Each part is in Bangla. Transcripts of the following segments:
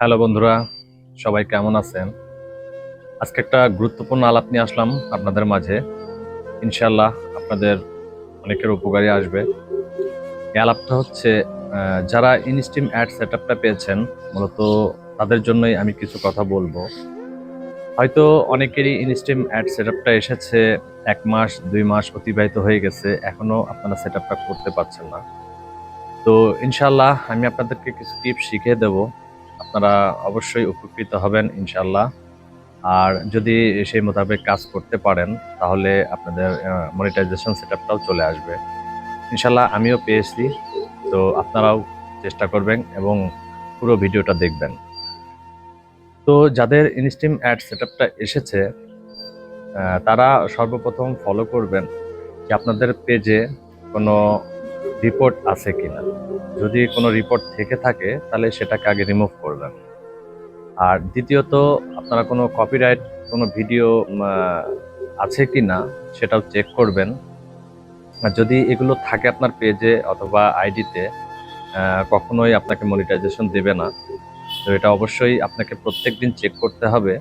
হ্যালো বন্ধুরা, সবাই কেমন আছেন? আজকে একটা গুরুত্বপূর্ণ আলাপ নিয়ে আসলাম আপনাদের মাঝে। ইনশাআল্লাহ আপনাদের অনেকের উপকারে আসবে। এই আলাপটা হচ্ছে যারা ইনস্টিম অ্যাড সেটআপটা পেয়েছেন, মূলত তাদের জন্যই আমি কিছু কথা বলবো। হয়তো অনেকেরই ইনস্টিম অ্যাড সেটআপটা এসেছে ১ মাস, ২ মাস অতিবাহিত হয়ে গেছে। এখনো আপনারা সেটআপটা করতে পারছেন না। তো ইনশাআল্লাহ আমি আপনাদেরকে কিছু টিপস শিখিয়ে দেব। আপনারা অবশ্যই উপকৃত হবেন ইনশাআল্লাহ। আর যদি সেই মোতাবেক কাজ করতে পারেন তাহলে আপনাদের মনিটাইজেশন সেটআপটাও চলে আসবে। ইনশাআল্লাহ আমিও পেয়েছি। তো আপনারাও চেষ্টা করবেন এবং পুরো ভিডিওটা দেখবেন। তো যাদের ইনস্টিম অ্যাড সেটআপটা এসেছে তারা সর্বপ্রথম ফলো করবেন যে আপনাদের পেজে কোনো রিপোর্ট আছে কিনা। যদি কোনো রিপোর্ট থেকে থাকে তাহলে সেটাকে আগে রিমুভ করবেন। আর দ্বিতীয়ত আপনারা কোনো কপিরাইট কোনো ভিডিও আছে কি না সেটাও চেক করবেন। আর যদি এগুলো থাকে আপনার পেজে অথবা আইডিতে কখনোই আপনাকে মনিটাইজেশন দেবে না। তো এটা অবশ্যই আপনাকে প্রত্যেকদিন চেক করতে হবে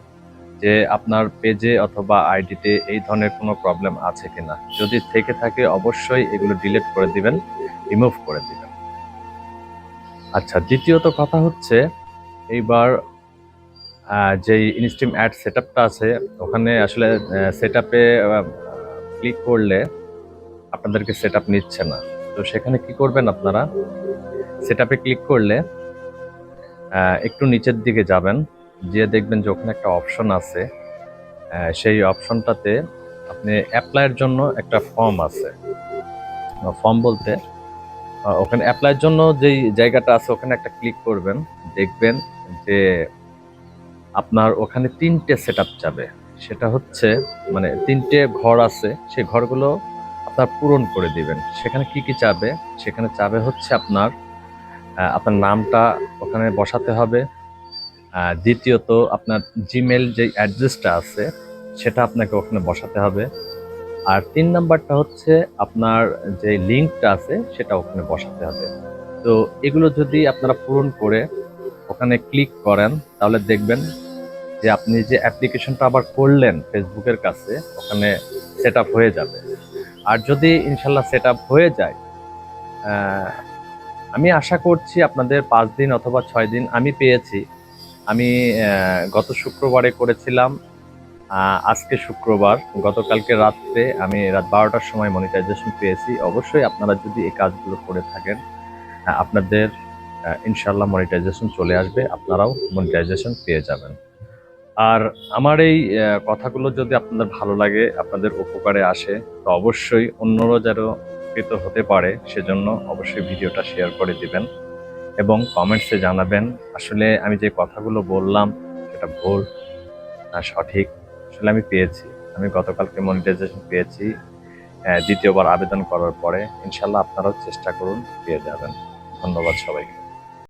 যে আপনার পেজে অথবা আইডিতে এই ধরনের কোনো প্রবলেম আছে কিনা। যদি থেকে থাকে অবশ্যই এগুলো ডিলিট করে দিবেন, রিমুভ করে দিবেন। আচ্ছা, দ্বিতীয়ত কথা হচ্ছে এইবার যেই ইনস্টিম অ্যাড সেটআপটা আছে ওখানে আসলে সেটআপে ক্লিক করলে আপনাদেরকে সেটআপ নিচ্ছে না। তো সেখানে কি করবেন আপনারা? সেটআপে ক্লিক করলে একটু নিচের দিকে যাবেন। যেয়ে দেখবেন যে ওখানে একটা অপশন আছে। সেই অপশনটাতে আপনি এপ্লাইয়ের জন্য একটা ফর্ম আছে। ফর্ম বলতে ওখানে এপ্লাইয়ের জন্য যেই জায়গাটা আছে ওখানে একটা ক্লিক করবেন। দেখবেন যে আপনার ওখানে ৩ টে সেটআপ যাবে। সেটা হচ্ছে মানে ৩ টে ঘর আছে, সেই ঘরগুলো আপনার পূরণ করে দিবেন। সেখানে কি, কি চাবে? সেখানে চাবে হচ্ছে আপনার নামটা ওখানে বসাতে হবে। দ্বিতীয়ত আপনার জিমেইল যে অ্যাড্রেসটা আছে সেটা আপনাকে ওখানে বসাতে হবে। আর ৩ নাম্বারটা হচ্ছে আপনার যে লিঙ্কটা আছে সেটা ওখানে বসাতে হবে। তো এগুলো যদি আপনারা পূরণ করে ওখানে ক্লিক করেন তাহলে দেখবেন যে আপনি যে অ্যাপ্লিকেশনটা আবার করলেন ফেসবুকের কাছে ওখানে সেটআপ হয়ে যাবে। আর যদি ইনশাল্লাহ সেটআপ হয়ে যায় আহ, আমি আশা করছি আপনাদের ৫ দিন অথবা ৬ দিন আমি পেয়েছি। আমি গত শুক্রবারে করেছিলাম। আজকে শুক্রবার, গতকালকে রাত্রে আমি রাত ১২টার সময় মনিটাইজেশন পেয়েছি। অবশ্যই আপনারা যদি এই কাজগুলো করে থাকেন আপনাদের ইনশাল্লাহ মনিটাইজেশন চলে আসবে, আপনারাও মনিটাইজেশন পেয়ে যাবেন। আর আমার এই কথাগুলো যদি আপনাদের ভালো লাগে, আপনাদের উপকারে আসে, তো অবশ্যই অন্যরাও যেন উপকৃত হতে পারে সেজন্য অবশ্যই ভিডিওটা শেয়ার করে দিবেন এবং কমেন্টসে জানাবেন আসলে আমি যে কথাগুলো বললাম সেটা ভুল না সঠিক। আসলে আমি পেয়েছি। আমি গতকালকে মনিটাইজেশন পেয়েছি দ্বিতীয়বার আবেদন করার পরে। ইনশাল্লাহ আপনারাও চেষ্টা করুন, পেয়ে যাবেন। ধন্যবাদ সবাইকে।